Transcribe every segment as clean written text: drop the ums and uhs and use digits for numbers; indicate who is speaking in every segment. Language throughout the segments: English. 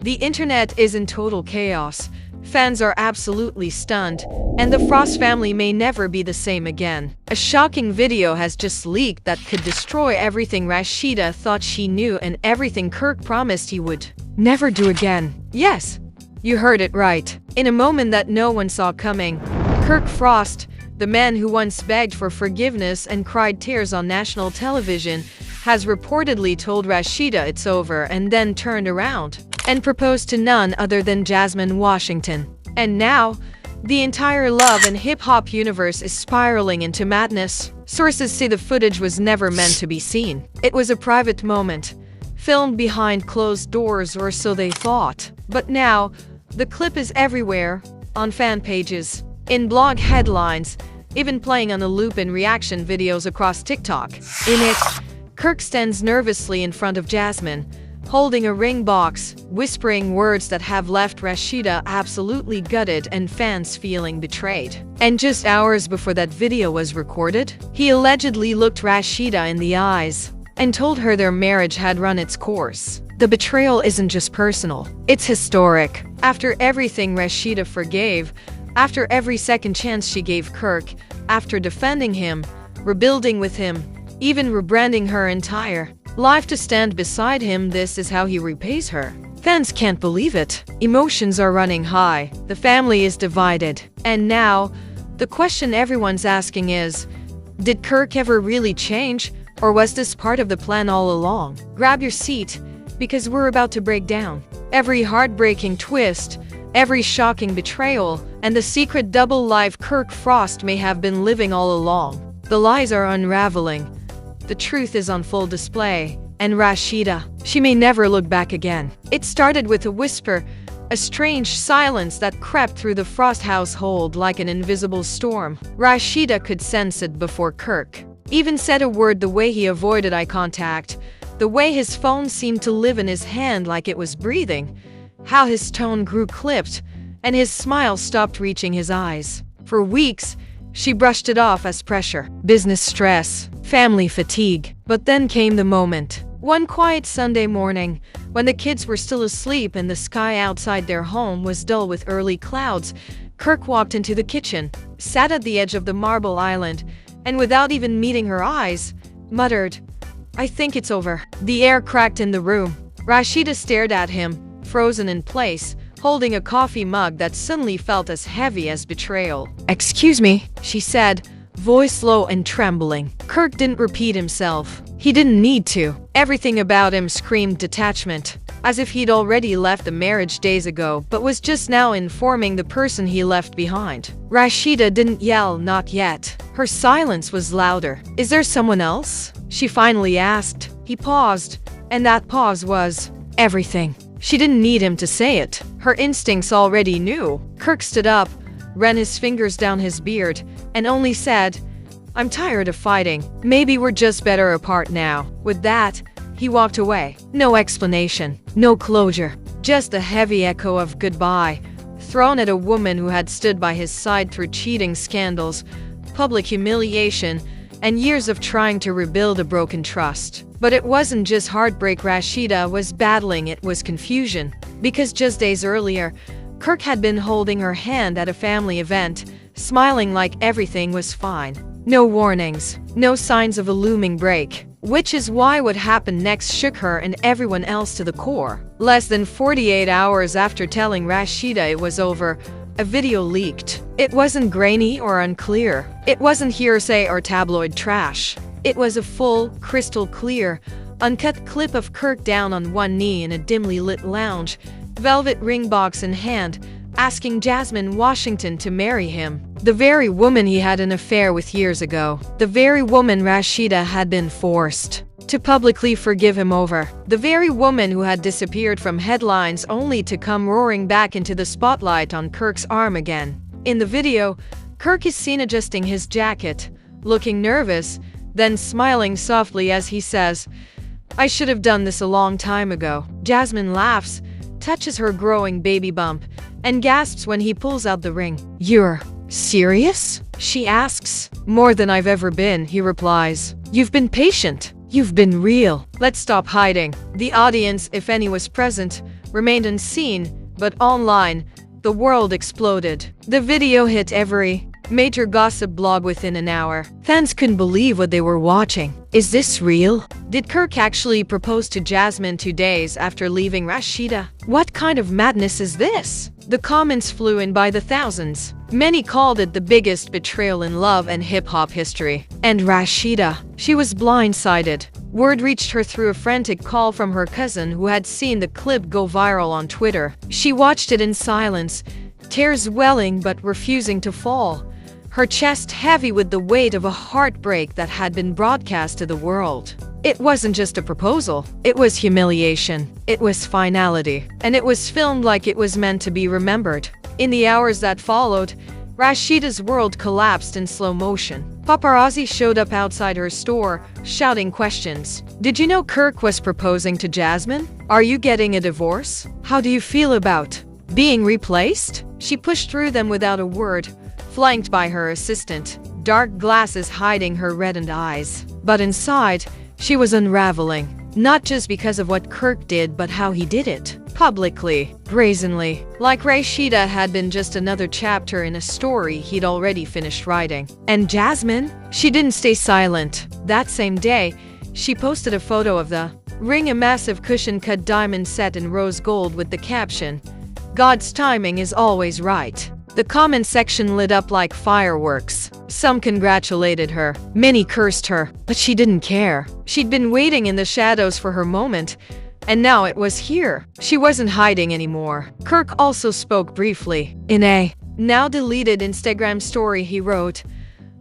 Speaker 1: The internet is in total chaos. Fans are absolutely stunned, and the Frost family may never be the same again. A shocking video has just leaked that could destroy everything Rashida thought she knew and everything Kirk promised he would never do again. Yes, you heard it right. In a moment that no one saw coming, Kirk Frost, the man who once begged for forgiveness and cried tears on national television, has reportedly told Rashida it's over and then turned around and proposed to none other than Jasmine Washington. And now, the entire love and hip-hop universe is spiraling into madness. Sources say the footage was never meant to be seen. It was a private moment, filmed behind closed doors, or so they thought. But now, the clip is everywhere, on fan pages, in blog headlines, even playing on a loop in reaction videos across TikTok. In it, Kirk stands nervously in front of Jasmine, holding a ring box, whispering words that have left Rashida absolutely gutted and fans feeling betrayed. And just hours before that video was recorded, he allegedly looked Rashida in the eyes and told her their marriage had run its course. The betrayal isn't just personal, it's historic. After everything Rashida forgave, after every second chance she gave Kirk, after defending him, rebuilding with him, even rebranding her entire life to stand beside him, this is how he repays her. Fans can't believe it. Emotions are running high. The family is divided. And now, the question everyone's asking is, did Kirk ever really change, or was this part of the plan all along? Grab your seat, because we're about to break down every heartbreaking twist, every shocking betrayal, and the secret double life Kirk Frost may have been living all along. The lies are unraveling. The truth is on full display, and Rashida, she may never look back again. It started with a whisper, a strange silence that crept through the Frost household like an invisible storm. Rashida could sense it before Kirk even said a word, the way he avoided eye contact, the way his phone seemed to live in his hand like it was breathing, how his tone grew clipped, and his smile stopped reaching his eyes. For weeks, she brushed it off as pressure, business stress, family fatigue. But then came the moment. One quiet Sunday morning, when the kids were still asleep and the sky outside their home was dull with early clouds, Kirk walked into the kitchen, sat at the edge of the marble island, and without even meeting her eyes, muttered, "I think it's over." The air cracked in the room. Rashida stared at him, frozen in place, holding a coffee mug that suddenly felt as heavy as betrayal. "Excuse me," she said, voice low and trembling. Kirk didn't repeat himself. He didn't need to. Everything about him screamed detachment, as if he'd already left the marriage days ago but was just now informing the person he left behind. Rashida didn't yell, not yet. Her silence was louder. "Is there someone else?" she finally asked. He paused, and that pause was everything. She didn't need him to say it. Her instincts already knew. Kirk stood up, ran his fingers down his beard, and only said, "I'm tired of fighting. Maybe we're just better apart now." With that, he walked away. No explanation, no closure, just a heavy echo of goodbye, thrown at a woman who had stood by his side through cheating scandals, public humiliation, and years of trying to rebuild a broken trust. But it wasn't just heartbreak Rashida was battling, it was confusion. Because just days earlier, Kirk had been holding her hand at a family event, smiling like everything was fine. No warnings, no signs of a looming break. Which is why what happened next shook her and everyone else to the core. Less than 48 hours after telling Rashida it was over, a video leaked. It wasn't grainy or unclear. It wasn't hearsay or tabloid trash. It was a full, crystal clear, uncut clip of Kirk down on one knee in a dimly lit lounge, velvet ring box in hand, asking Jasmine Washington to marry him. The very woman he had an affair with years ago. The very woman Rashida had been forced to publicly forgive him over. The very woman who had disappeared from headlines only to come roaring back into the spotlight on Kirk's arm again. In the video, Kirk is seen adjusting his jacket, looking nervous, then smiling softly as he says, "I should have done this a long time ago." Jasmine laughs, touches her growing baby bump, and gasps when he pulls out the ring. "You're serious?" she asks. "More than I've ever been," he replies. "You've been patient. You've been real. Let's stop hiding." The audience, if any was present, remained unseen, but online, the world exploded. The video hit every major gossip blog within an hour. Fans couldn't believe what they were watching. Is this real? Did Kirk actually propose to Jasmine 2 days after leaving Rashida? What kind of madness is this? The comments flew in by the thousands. Many called it the biggest betrayal in love and hip-hop history. And Rashida, she was blindsided. Word reached her through a frantic call from her cousin who had seen the clip go viral on Twitter. She watched it in silence, tears welling but refusing to fall, her chest heavy with the weight of a heartbreak that had been broadcast to the world. It wasn't just a proposal, it was humiliation, it was finality, and it was filmed like it was meant to be remembered. In the hours that followed, Rashida's world collapsed in slow motion. Paparazzi showed up outside her store, shouting questions. Did you know Kirk was proposing to Jasmine? Are you getting a divorce? How do you feel about being replaced? She pushed through them without a word, flanked by her assistant, dark glasses hiding her reddened eyes. But inside, she was unraveling. Not just because of what Kirk did, but how he did it. Publicly, brazenly, like Rashida had been just another chapter in a story he'd already finished writing. And Jasmine? She didn't stay silent. That same day, she posted a photo of the ring, a massive cushion-cut diamond set in rose gold with the caption, "God's timing is always right." The comment section lit up like fireworks. Some congratulated her, many cursed her, but she didn't care. She'd been waiting in the shadows for her moment, and now it was here. She wasn't hiding anymore. Kirk also spoke briefly. In a now deleted Instagram story he wrote,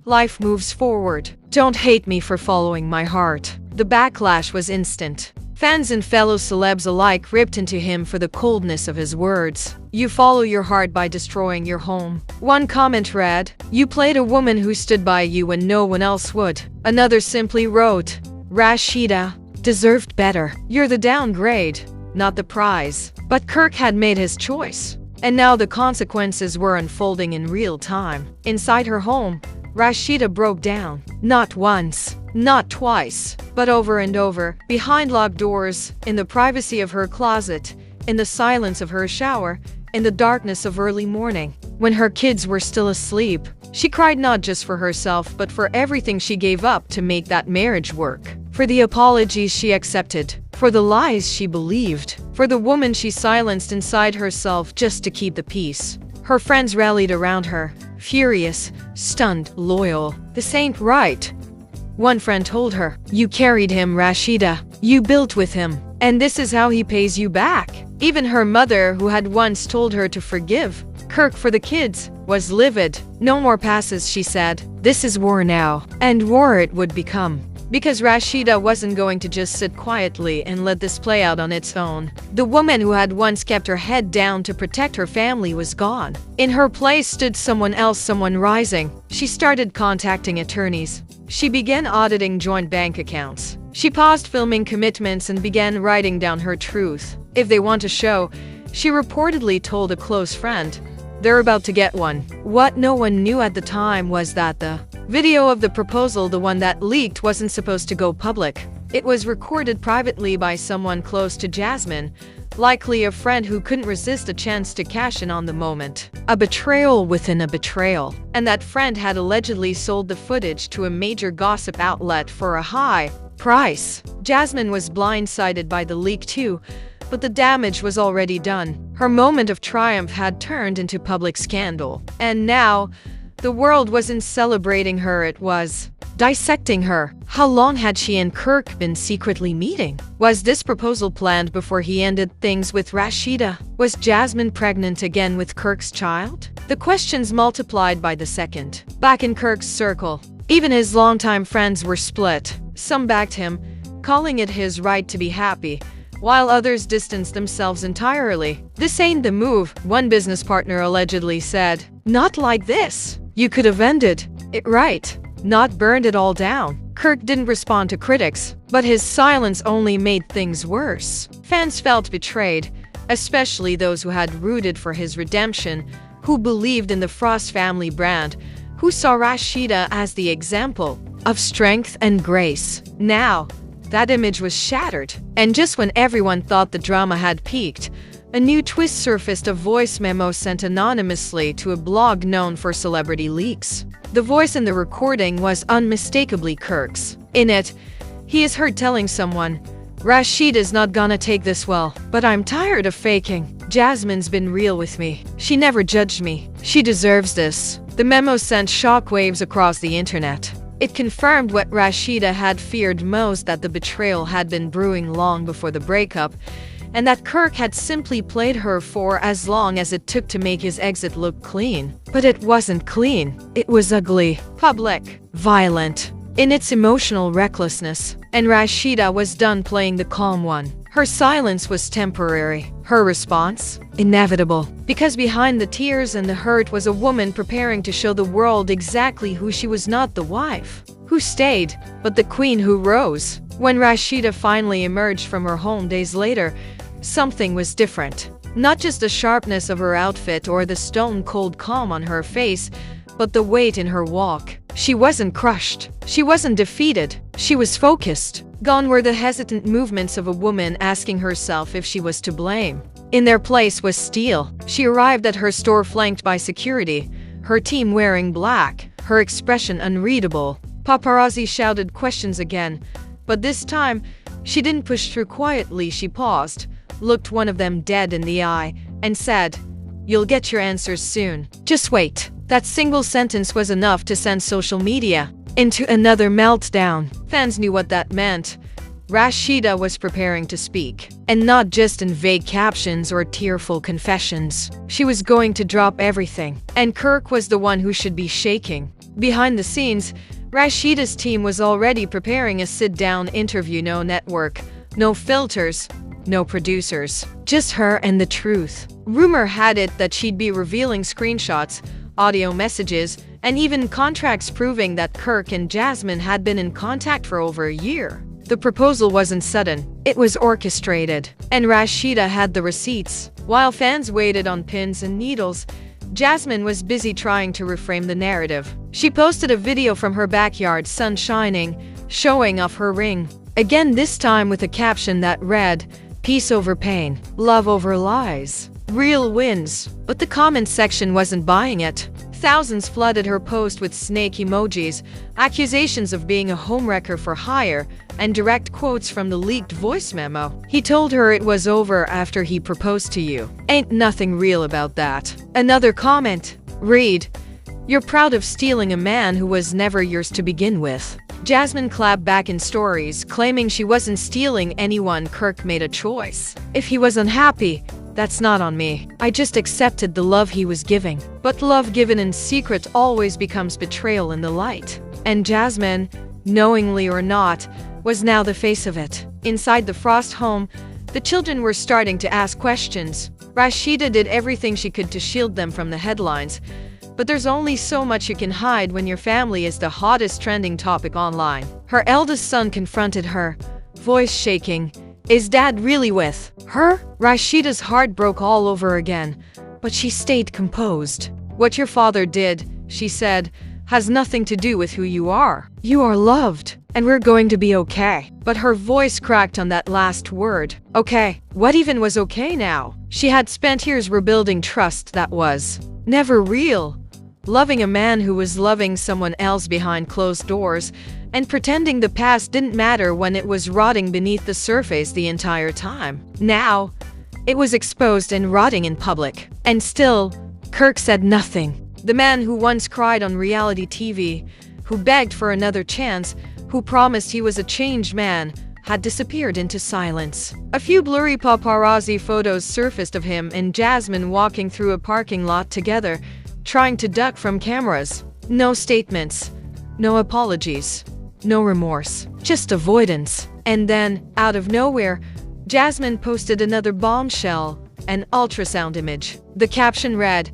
Speaker 1: "Life moves forward. Don't hate me for following my heart." The backlash was instant. Fans and fellow celebs alike ripped into him for the coldness of his words. "You follow your heart by destroying your home." One comment read, "You played a woman who stood by you when no one else would." Another simply wrote, "Rashida deserved better. You're the downgrade, not the prize." But Kirk had made his choice, and now the consequences were unfolding in real time. Inside her home, Rashida broke down. Not once, not twice, but over and over, behind locked doors, in the privacy of her closet, in the silence of her shower, in the darkness of early morning. When her kids were still asleep, she cried not just for herself but for everything she gave up to make that marriage work. For the apologies she accepted, for the lies she believed, for the woman she silenced inside herself just to keep the peace. Her friends rallied around her, furious, stunned, loyal. "This ain't right." One friend told her, "You carried him, Rashida. You built with him. And this is how he pays you back." Even her mother, who had once told her to forgive Kirk for the kids, was livid. "No more passes," she said. "This is war now." And war it would become. Because Rashida wasn't going to just sit quietly and let this play out on its own. The woman who had once kept her head down to protect her family was gone. In her place stood someone else, someone rising. She started contacting attorneys. She began auditing joint bank accounts. She paused filming commitments and began writing down her truth. If they want a show, she reportedly told a close friend, they're about to get one. What no one knew at the time was that the video of the proposal, the one that leaked, wasn't supposed to go public. It was recorded privately by someone close to Jasmine, likely a friend who couldn't resist a chance to cash in on the moment. A betrayal within a betrayal. And that friend had allegedly sold the footage to a major gossip outlet for a high price. Jasmine was blindsided by the leak too, but the damage was already done. Her moment of triumph had turned into public scandal. And now, the world wasn't celebrating her, it was dissecting her. How long had she and Kirk been secretly meeting? Was this proposal planned before he ended things with Rashida? Was Jasmine pregnant again with Kirk's child? The questions multiplied by the second. Back in Kirk's circle, even his longtime friends were split. Some backed him, calling it his right to be happy, while others distanced themselves entirely. "This ain't the move," one business partner allegedly said. "Not like this. You could have ended it right, not burned it all down." Kirk didn't respond to critics, but his silence only made things worse. Fans felt betrayed, especially those who had rooted for his redemption, who believed in the Frost family brand, who saw Rashida as the example of strength and grace. Now, that image was shattered, and just when everyone thought the drama had peaked, A new twist surfaced: a voice memo sent anonymously to a blog known for celebrity leaks. The voice in the recording was unmistakably Kirk's. In it, he is heard telling someone, "Rashida's not gonna take this well, but I'm tired of faking. Jasmine's been real with me. She never judged me. She deserves this." The memo sent shockwaves across the internet. It confirmed what Rashida had feared most, that the betrayal had been brewing long before the breakup, and that Kirk had simply played her for as long as it took to make his exit look clean. But it wasn't clean. It was ugly, public, violent, in its emotional recklessness. And Rashida was done playing the calm one. Her silence was temporary. Her response? Inevitable. Because behind the tears and the hurt was a woman preparing to show the world exactly who she was: not the wife who stayed, but the queen who rose. When Rashida finally emerged from her home days later, something was different. Not just the sharpness of her outfit or the stone-cold calm on her face, but the weight in her walk. She wasn't crushed. She wasn't defeated. She was focused. Gone were the hesitant movements of a woman asking herself if she was to blame. In their place was steel. She arrived at her store flanked by security, her team wearing black, her expression unreadable. Paparazzi shouted questions again, but this time, she didn't push through quietly. She paused, looked one of them dead in the eye, and said, "You'll get your answers soon. Just wait." That single sentence was enough to send social media into another meltdown. Fans knew what that meant. Rashida was preparing to speak, and not just in vague captions or tearful confessions. She was going to drop everything, and Kirk was the one who should be shaking. Behind the scenes, Rashida's team was already preparing a sit-down interview. No network, no filters, no producers, just her and the truth. Rumor had it that she'd be revealing screenshots, audio messages, and even contracts proving that Kirk and Jasmine had been in contact for over a year. The proposal wasn't sudden, it was orchestrated, and Rashida had the receipts. While fans waited on pins and needles, Jasmine was busy trying to reframe the narrative. She posted a video from her backyard, sun shining, showing off her ring. Again, this time with a caption that read, "Peace over pain, love over lies. Real wins." But the comment section wasn't buying it. Thousands flooded her post with snake emojis, accusations of being a homewrecker for hire, and direct quotes from the leaked voice memo. "He told her it was over after he proposed to you. Ain't nothing real about that." Another comment read, "You're proud of stealing a man who was never yours to begin with." Jasmine clapped back in stories, claiming she wasn't stealing anyone. "Kirk made a choice. If he was unhappy, that's not on me. I just accepted the love he was giving." But love given in secret always becomes betrayal in the light. And Jasmine, knowingly or not, was now the face of it. Inside the Frost home, the children were starting to ask questions. Rashida did everything she could to shield them from the headlines. But there's only so much you can hide when your family is the hottest trending topic online. Her eldest son confronted her, voice shaking. "Is Dad really with her?" Rashida's heart broke all over again, but she stayed composed. "What your father did," she said, "has nothing to do with who you are. You are loved, and we're going to be okay." But her voice cracked on that last word. Okay. What even was okay now? She had spent years rebuilding trust that was never real. Loving a man who was loving someone else behind closed doors, and pretending the past didn't matter when it was rotting beneath the surface the entire time. Now, it was exposed and rotting in public. And still, Kirk said nothing. The man who once cried on reality TV, who begged for another chance, who promised he was a changed man, had disappeared into silence. A few blurry paparazzi photos surfaced of him and Jasmine walking through a parking lot together, trying to duck from cameras. No statements, no apologies, no remorse, just avoidance. And then, out of nowhere, Jasmine posted another bombshell, an ultrasound image. The caption read,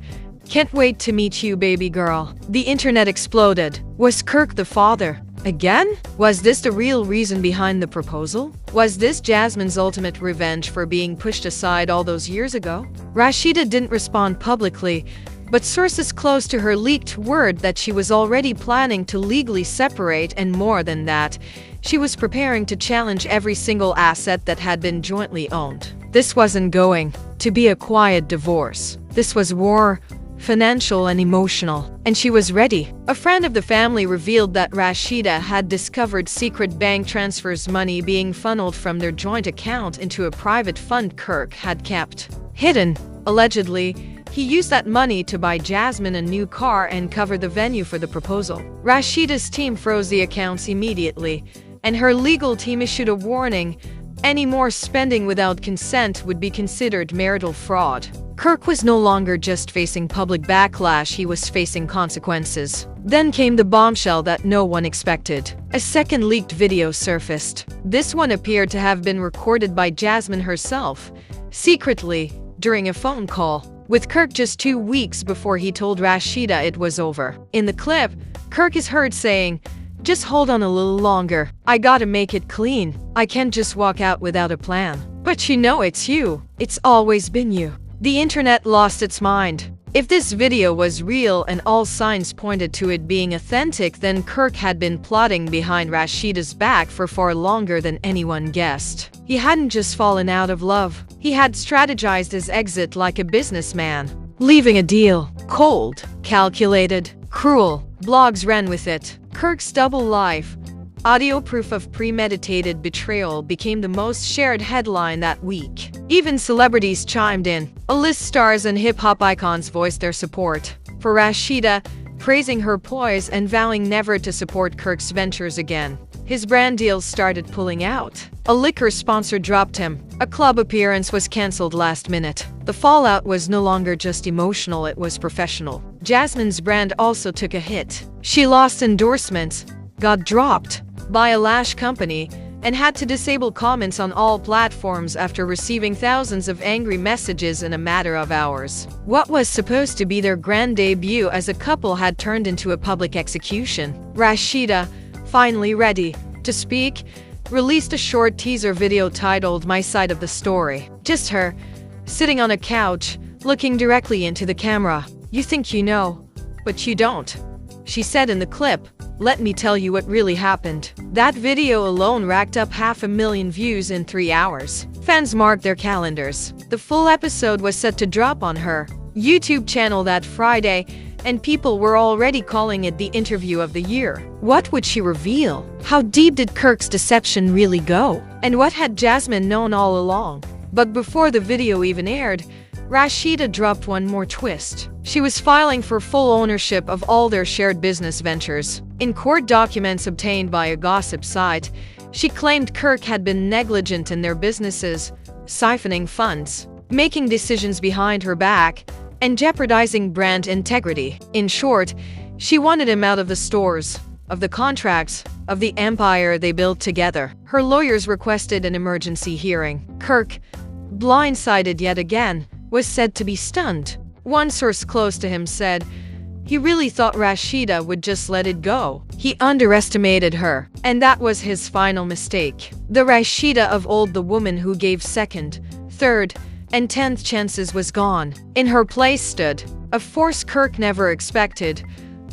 Speaker 1: "Can't wait to meet you, baby girl." The internet exploded. Was Kirk the father? Again? Was this the real reason behind the proposal? Was this Jasmine's ultimate revenge for being pushed aside all those years ago? Rashida didn't respond publicly, But sources close to her leaked word that she was already planning to legally separate, and more than that, she was preparing to challenge every single asset that had been jointly owned. This wasn't going to be a quiet divorce. This was war, financial and emotional, and she was ready. A friend of the family revealed that Rashida had discovered secret bank transfers, money being funneled from their joint account into a private fund Kirk had kept hidden. Allegedly, he used that money to buy Jasmine a new car and cover the venue for the proposal. Rashida's team froze the accounts immediately, and her legal team issued a warning: any more spending without consent would be considered marital fraud. Kirk was no longer just facing public backlash, he was facing consequences. Then came the bombshell that no one expected. A second leaked video surfaced. This one appeared to have been recorded by Jasmine herself, secretly, during a phone call with Kirk just 2 weeks before he told Rashida it was over. In the clip, Kirk is heard saying, "Just hold on a little longer. I gotta make it clean. I can't just walk out without a plan. But you know it's you. It's always been you." The internet lost its mind. If this video was real and all signs pointed to it being authentic, then Kirk had been plotting behind Rashida's back for far longer than anyone guessed. He hadn't just fallen out of love. He had strategized his exit like a businessman, leaving a deal cold, calculated, cruel. Blogs ran with it. Kirk's double life, audio proof of premeditated betrayal, became the most shared headline that week. Even celebrities chimed in. A-list stars and hip-hop icons voiced their support for Rashida, praising her poise and vowing never to support Kirk's ventures again. His brand deals started pulling out. A liquor sponsor dropped him. A club appearance was cancelled last minute. The fallout was no longer just emotional, it was professional. Jasmine's brand also took a hit. She lost endorsements, got dropped by a lash company, and had to disable comments on all platforms after receiving thousands of angry messages in a matter of hours. What was supposed to be their grand debut as a couple had turned into a public execution. Rashida, finally ready to speak, released a short teaser video titled "My Side of the Story." Just her, sitting on a couch, looking directly into the camera. "You think you know, but you don't," she said in the clip. "Let me tell you what really happened." That video alone racked up 500,000 views in 3 hours. Fans marked their calendars. The full episode was set to drop on her YouTube channel that Friday, and people were already calling it the interview of the year. What would she reveal? How deep did Kirk's deception really go? And what had Jasmine known all along? But before the video even aired, Rashida dropped one more twist. She was filing for full ownership of all their shared business ventures. In court documents obtained by a gossip site, she claimed Kirk had been negligent in their businesses, siphoning funds, making decisions behind her back, and jeopardizing brand integrity. In short, she wanted him out of the stores, of the contracts, of the empire they built together. Her lawyers requested an emergency hearing. Kirk, blindsided yet again, was said to be stunned. One source close to him said, "He really thought Rashida would just let it go. He underestimated her, and that was his final mistake." The Rashida of old, the woman who gave second, third, and 10th chances, was gone. In her place stood a force Kirk never expected,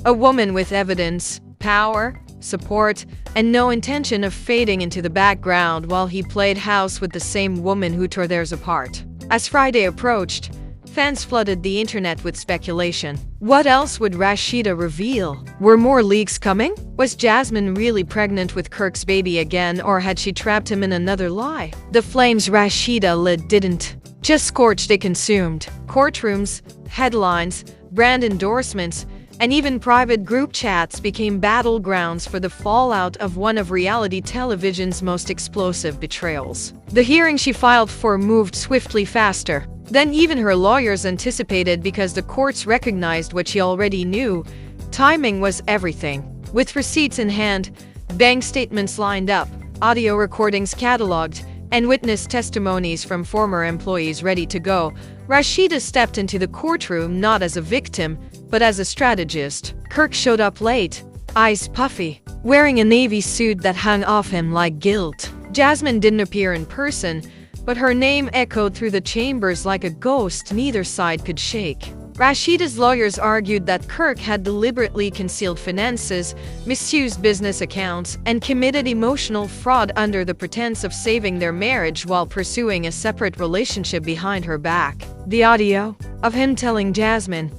Speaker 1: a woman with evidence, power, support, and no intention of fading into the background while he played house with the same woman who tore theirs apart. As Friday approached, fans flooded the internet with speculation. What else would Rashida reveal? Were more leaks coming? Was Jasmine really pregnant with Kirk's baby again, or had she trapped him in another lie? The flames Rashida lit didn't just scorch, they consumed. Courtrooms, headlines, brand endorsements, and even private group chats became battlegrounds for the fallout of one of reality television's most explosive betrayals. The hearing she filed for moved swiftly, faster than even her lawyers anticipated, because the courts recognized what she already knew: timing was everything. With receipts in hand, bank statements lined up, audio recordings cataloged, and witness testimonies from former employees ready to go, Rashida stepped into the courtroom not as a victim, but as a strategist. Kirk showed up late, eyes puffy, wearing a navy suit that hung off him like guilt. Jasmine didn't appear in person, but her name echoed through the chambers like a ghost neither side could shake. Rashida's lawyers argued that Kirk had deliberately concealed finances, misused business accounts, and committed emotional fraud under the pretense of saving their marriage while pursuing a separate relationship behind her back. The audio of him telling Jasmine,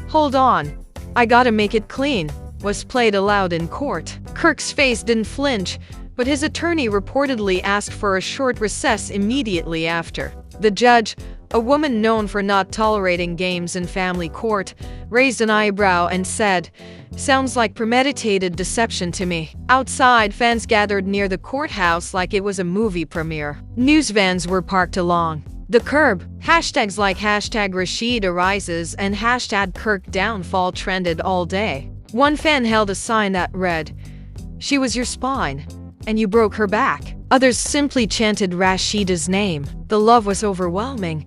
Speaker 1: "Hold on, I gotta make it clean," was played aloud in court. Kirk's face didn't flinch, but his attorney reportedly asked for a short recess immediately after. The judge, a woman known for not tolerating games in family court, raised an eyebrow and said, "Sounds like premeditated deception to me." Outside, fans gathered near the courthouse like it was a movie premiere. News vans were parked along the curb. Hashtags like #Rashida rises and #Kirk downfall trended all day. One fan held a sign that read, "She was your spine, and you broke her back." Others simply chanted Rashida's name. The love was overwhelming,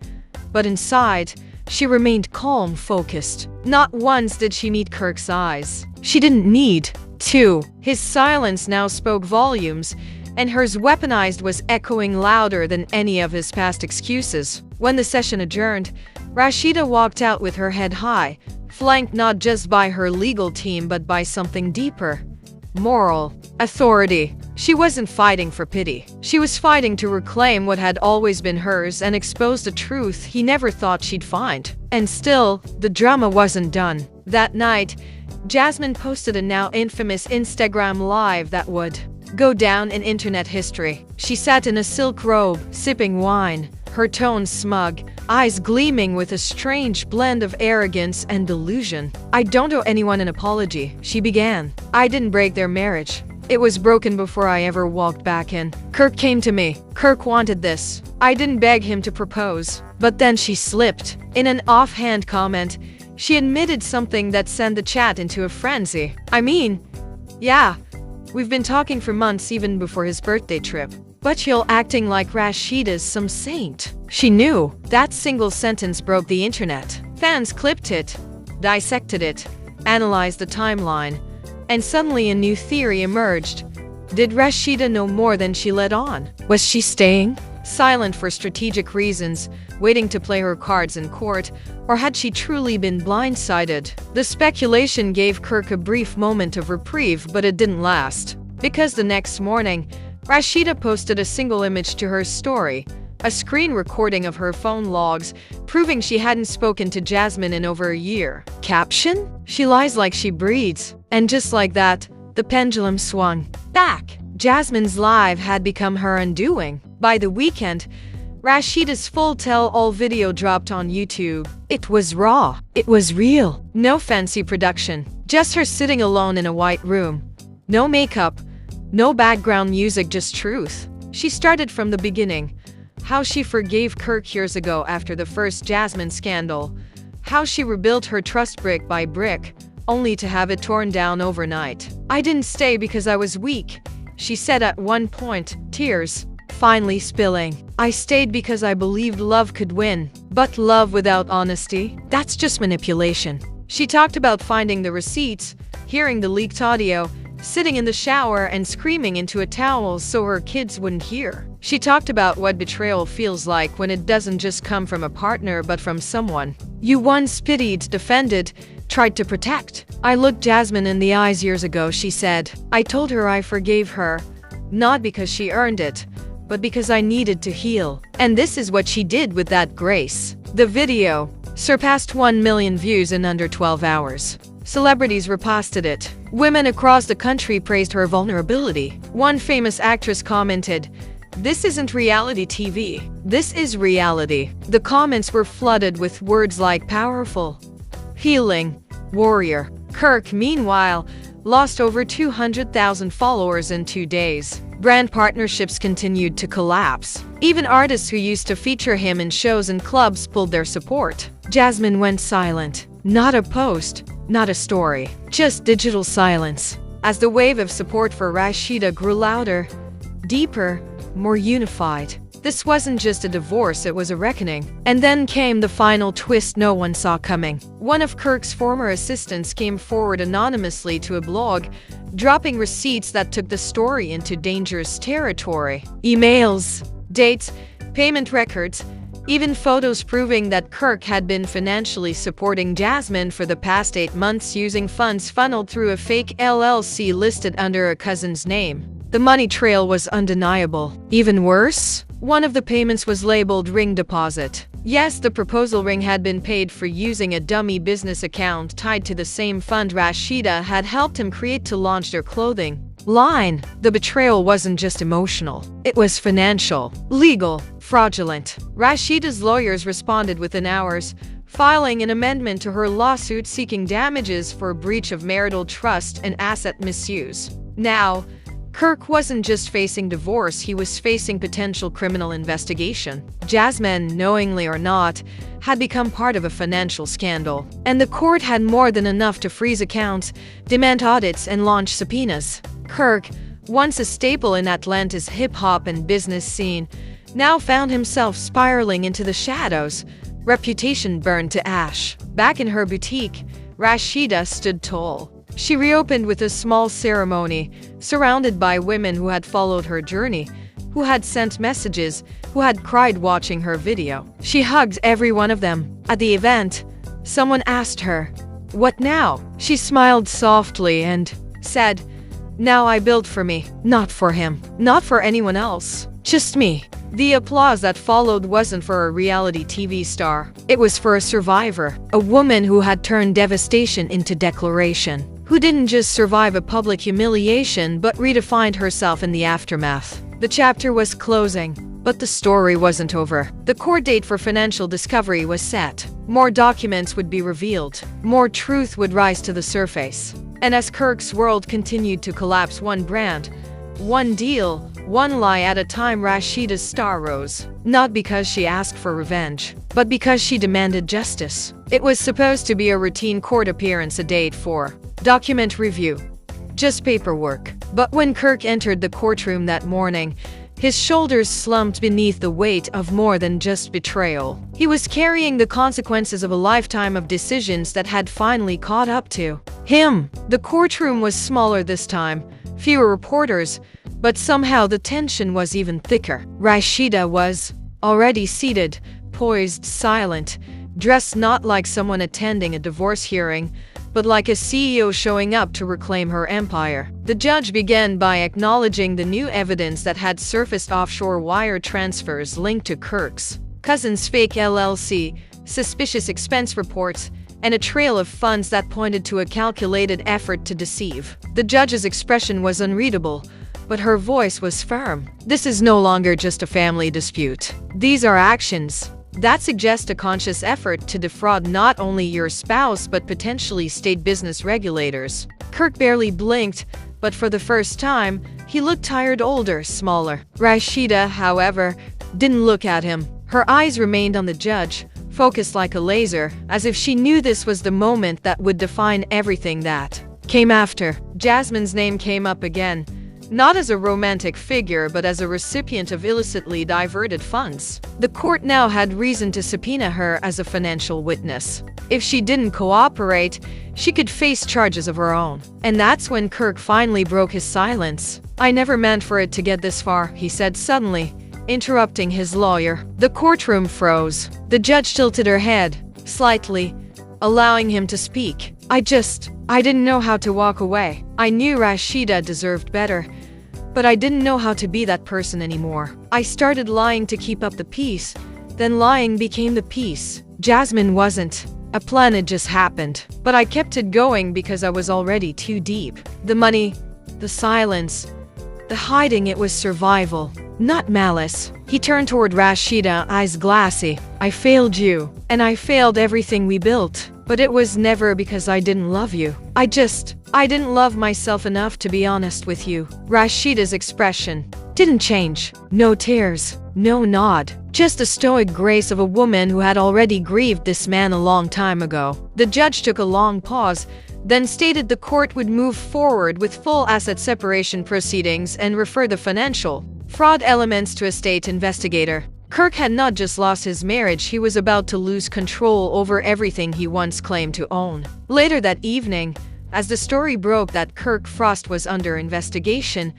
Speaker 1: but inside, she remained calm, focused. Not once did she meet Kirk's eyes. She didn't need to. His silence now spoke volumes, and hers weaponized was echoing louder than any of his past excuses. When the session adjourned, Rashida walked out with her head high, flanked not just by her legal team but by something deeper: moral authority. She wasn't fighting for pity. She was fighting to reclaim what had always been hers and expose the truth he never thought she'd find. And still, the drama wasn't done. That night, Jasmine posted a now infamous Instagram live that would go down in internet history. She sat in a silk robe, sipping wine, her tone smug, eyes gleaming with a strange blend of arrogance and delusion. "I don't owe anyone an apology," she began. "I didn't break their marriage. It was broken before I ever walked back in. Kirk came to me. Kirk wanted this. I didn't beg him to propose." But then she slipped. In an offhand comment, she admitted something that sent the chat into a frenzy. "I mean, yeah, we've been talking for months even before his birthday trip. But you're acting like Rashida's some saint." She knew. That single sentence broke the internet. Fans clipped it, dissected it, analyzed the timeline, and suddenly a new theory emerged. Did Rashida know more than she let on? Was she staying silent for strategic reasons, waiting to play her cards in court, or had she truly been blindsided? The speculation gave Kirk a brief moment of reprieve, but it didn't last. Because the next morning, Rashida posted a single image to her story, a screen recording of her phone logs, proving she hadn't spoken to Jasmine in over a year. Caption? "She lies like she breathes." And just like that, the pendulum swung back. Jasmine's live had become her undoing. By the weekend, Rashida's full tell-all video dropped on YouTube. It was raw. It was real. No fancy production. Just her sitting alone in a white room. No makeup. No background music, just truth. She started from the beginning. How she forgave Kirk years ago after the first Jasmine scandal. How she rebuilt her trust brick by brick, only to have it torn down overnight. "I didn't stay because I was weak," she said at one point, tears finally spilling. "I stayed because I believed love could win. But love without honesty? That's just manipulation." She talked about finding the receipts, hearing the leaked audio, sitting in the shower and screaming into a towel so her kids wouldn't hear. She talked about what betrayal feels like when it doesn't just come from a partner but from someone you once pitied, defended, tried to protect. "I looked Jasmine in the eyes years ago," she said. "I told her I forgave her, not because she earned it, but because I needed to heal." And this is what she did with that grace. The video surpassed 1 million views in under 12 hours. Celebrities reposted it. Women across the country praised her vulnerability. One famous actress commented, "This isn't reality TV. This is reality." The comments were flooded with words like powerful, healing, warrior. Kirk, meanwhile, lost over 200,000 followers in 2 days. Brand partnerships continued to collapse. Even artists who used to feature him in shows and clubs pulled their support. Jasmine went silent. Not a post, not a story, just digital silence. As the wave of support for Rashida grew louder, deeper, more unified. This wasn't just a divorce, it was a reckoning. And then came the final twist no one saw coming. One of Kirk's former assistants came forward anonymously to a blog, dropping receipts that took the story into dangerous territory. Emails, dates, payment records, Even photos proving that Kirk had been financially supporting Jasmine for the past 8 months using funds funneled through a fake LLC listed under a cousin's name. The money trail was undeniable. Even worse, one of the payments was labeled ring deposit. Yes, the proposal ring had been paid for using a dummy business account tied to the same fund Rashida had helped him create to launch their clothing line. The betrayal wasn't just emotional. It was financial, legal, fraudulent. Rashida's lawyers responded within hours, filing an amendment to her lawsuit seeking damages for breach of marital trust and asset misuse. Now, Kirk wasn't just facing divorce, he was facing potential criminal investigation. Jasmine, knowingly or not, had become part of a financial scandal, and the court had more than enough to freeze accounts, demand audits, and launch subpoenas. Kirk, once a staple in Atlanta's hip-hop and business scene, now found himself spiraling into the shadows, reputation burned to ash. Back in her boutique, Rashida stood tall. She reopened with a small ceremony, surrounded by women who had followed her journey, who had sent messages, who had cried watching her video. She hugged every one of them. At the event, someone asked her, "What now?" She smiled softly and said, "Now I build for me, not for him, not for anyone else, just me." The applause that followed wasn't for a reality TV star. It was for a survivor, a woman who had turned devastation into declaration, who didn't just survive a public humiliation but redefined herself in the aftermath. The chapter was closing, but the story wasn't over. The court date for financial discovery was set. More documents would be revealed. More truth would rise to the surface. And as Kirk's world continued to collapse, one brand, one deal, one lie at a time, Rashida's star rose. Not because she asked for revenge, but because she demanded justice. It was supposed to be a routine court appearance, a date for document review, just paperwork. But when Kirk entered the courtroom that morning, his shoulders slumped beneath the weight of more than just betrayal. He was carrying the consequences of a lifetime of decisions that had finally caught up to him. The courtroom was smaller this time, fewer reporters, but somehow the tension was even thicker. Rashida was already seated, poised, silent, dressed not like someone attending a divorce hearing, but like a CEO showing up to reclaim her empire. The judge began by acknowledging the new evidence that had surfaced: offshore wire transfers linked to Kirk's cousin's fake LLC, suspicious expense reports, and a trail of funds that pointed to a calculated effort to deceive. The judge's expression was unreadable, but her voice was firm. This is no longer just a family dispute. These are actions that suggest a conscious effort to defraud not only your spouse but potentially state business regulators. Kirk barely blinked, but for the first time, he looked tired, older, smaller. Rashida, however, didn't look at him. Her eyes remained on the judge, focused like a laser, as if she knew this was the moment that would define everything that came after. Jasmine's name came up again, not as a romantic figure but as a recipient of illicitly diverted funds. The court now had reason to subpoena her as a financial witness. If she didn't cooperate, she could face charges of her own. And that's when Kirk finally broke his silence. "I never meant for it to get this far," he said suddenly, interrupting his lawyer. The courtroom froze. The judge tilted her head slightly, allowing him to speak. I didn't know how to walk away. I knew Rashida deserved better, but I didn't know how to be that person anymore. I started lying to keep up the peace, then lying became the peace. Jasmine wasn't a plan, it just happened. But I kept it going because I was already too deep. The money, the silence, the hiding, it was survival, not malice. He turned toward Rashida, eyes glassy. "I failed you, and I failed everything we built. But it was never because I didn't love you. I didn't love myself enough, to be honest with you." Rashida's expression didn't change. No tears, no nod, just the stoic grace of a woman who had already grieved this man a long time ago. The judge took a long pause, then stated the court would move forward with full asset separation proceedings and refer the financial fraud elements to a state investigator. Kirk had not just lost his marriage, he was about to lose control over everything he once claimed to own. Later that evening, as the story broke that Kirk Frost was under investigation,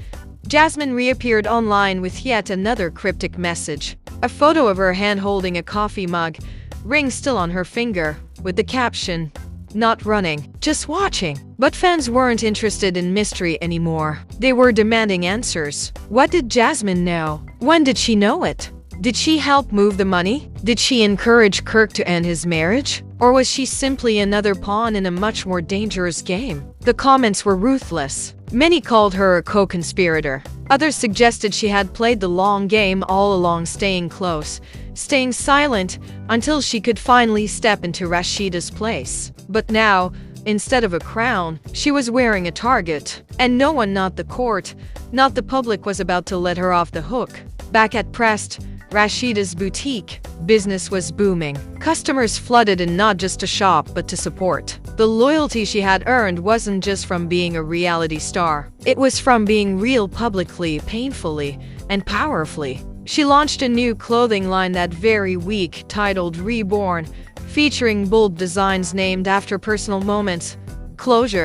Speaker 1: Jasmine reappeared online with yet another cryptic message. A photo of her hand holding a coffee mug, ring still on her finger, with the caption, "Not running, just watching." But fans weren't interested in mystery anymore. They were demanding answers. What did Jasmine know? When did she know it? Did she help move the money? Did she encourage Kirk to end his marriage? Or was she simply another pawn in a much more dangerous game? The comments were ruthless. Many called her a co-conspirator. Others suggested she had played the long game all along, staying close, staying silent, until she could finally step into Rashida's place. But now, instead of a crown, she was wearing a target. And no one, not the court, not the public, was about to let her off the hook. Back at Prest, Rashida's boutique, business was booming. Customers flooded in, not just to shop but to support. The loyalty she had earned wasn't just from being a reality star. It was from being real publicly, painfully, and powerfully. She launched a new clothing line that very week titled Reborn, featuring bold designs named after personal moments. Closure.